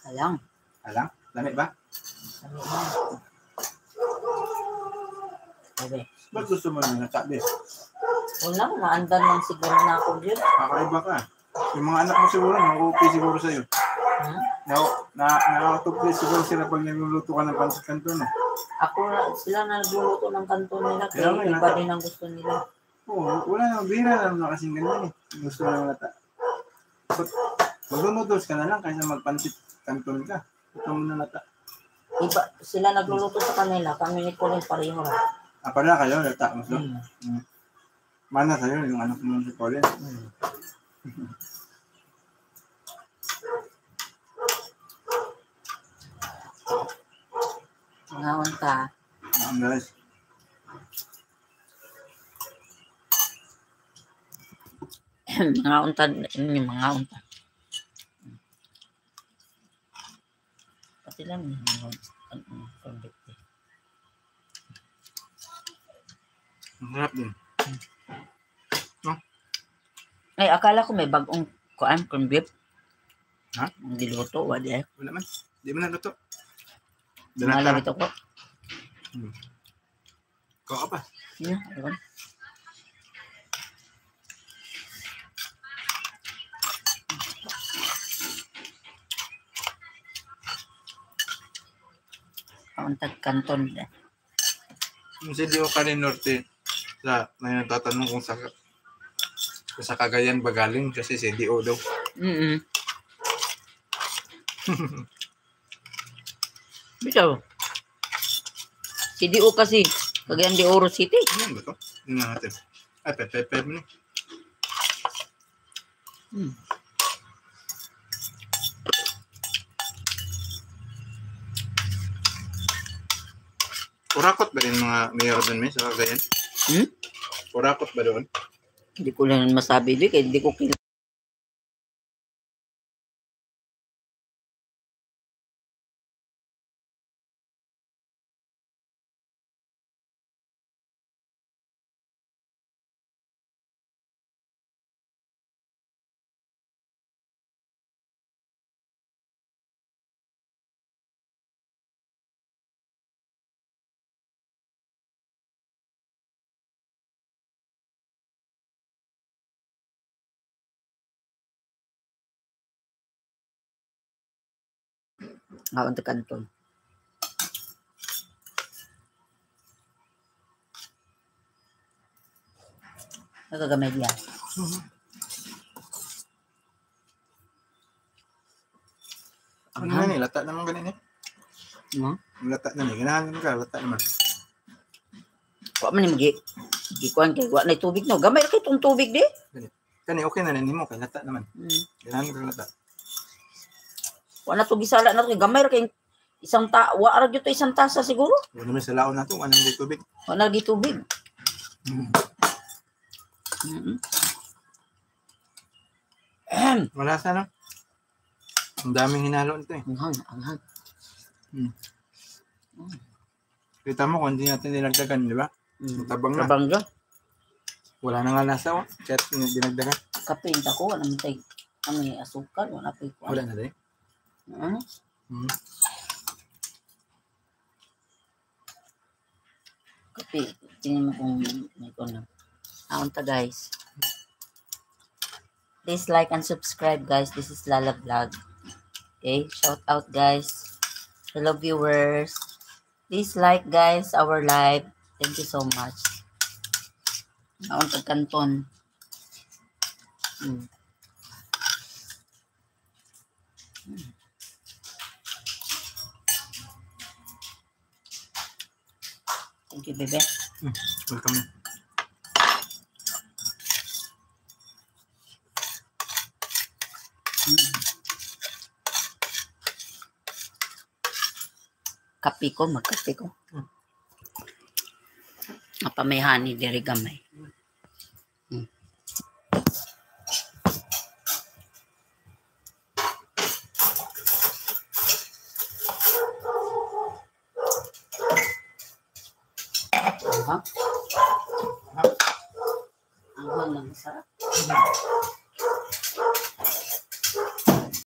Alang. Alang? Lamig ba? Lamig na. Bebe. Ba't gusto mo na natabi? Wala, maandan lang siguro na ako dyan. Kakaiba ka. Yung mga anak mo siguro, mag-uupi siguro sa'yo. Nakakatupli siguro sila pag nagluluto ka ng pansit kanton. Sila na nagluluto ng kanton nila. Kaya Kaya iba din ang gusto nila. Oo, wala na. Bira na naman kasing ganyan eh. Gusto na nata. Maglulutos ka na lang kaysa magpansit kanton ka. Ito mo na nata. Iba, sila nagluluto sa kanila. Kami ni Colin pareho lang. Pala kayo, nata mo so. Mana sa'yo yung anak mo si Colin. Ngawan ka. Guys. Mga unta. Mga unta. Pati lang. Convicted. Masarap din. No? Ay, akala ko may bagong kuan, corn beef. Ha? Ang diluto, wala eh. Wala man. Di mo na luto. Malam ito ko. Kau apa? Yeah, ayun. Kauntag kanton. Yung si Dio Karin Norte, may nagtatanong kung sa Cagayan ba galing kasi si Dio daw. Bitaw. Si Dio kasi, Cagayan de Oro City. Ano ba ito? Tingnan natin. Ay, pepe mo. Kurakot ba rin mga mayor doon may sa Cagayan? Kurakot ba doon? Hindi ko lang masabi doon, kaya hindi ko kilala. Kauntag kanton. Nagagamay niya. Ano naman eh, lata naman ganun eh. Lata naman eh, ganahan ka, lata naman. Kuha man yung gikuan kay kuha na tubig no. Gamay ra kay itong tubig di. Kani okay na nimo kay lata naman. Ganahan ka lata. Kuha na to gisala na to gamay ra kay isang wa ra gyud to isang tasa siguro. Wala naman sa laon nato, anong di tubig. Wala di tubig. Wala sa no. Ang daming hinalo nito eh. Anghang. Kita mo kung hindi natin dinagdagan, di ba? Tabang na. Tabang na. Wala na nga lasa, oh. Chat, dinagdagan. Kape, ko, wala naman tayo. May asukal, wala pa ikuan. Wala na din. Kape, tingnan mo kung may kunan. Aunta guys. Please like and subscribe guys. This is Lala Vlog. Okay, shout out guys. Hello viewers. Please like guys our live. Thank you so much. Aunta kanton. Thank you, bebe. Welcome. Kape ko, magkape ko. Apa may honey, diri gamay. Ang lang, sarap.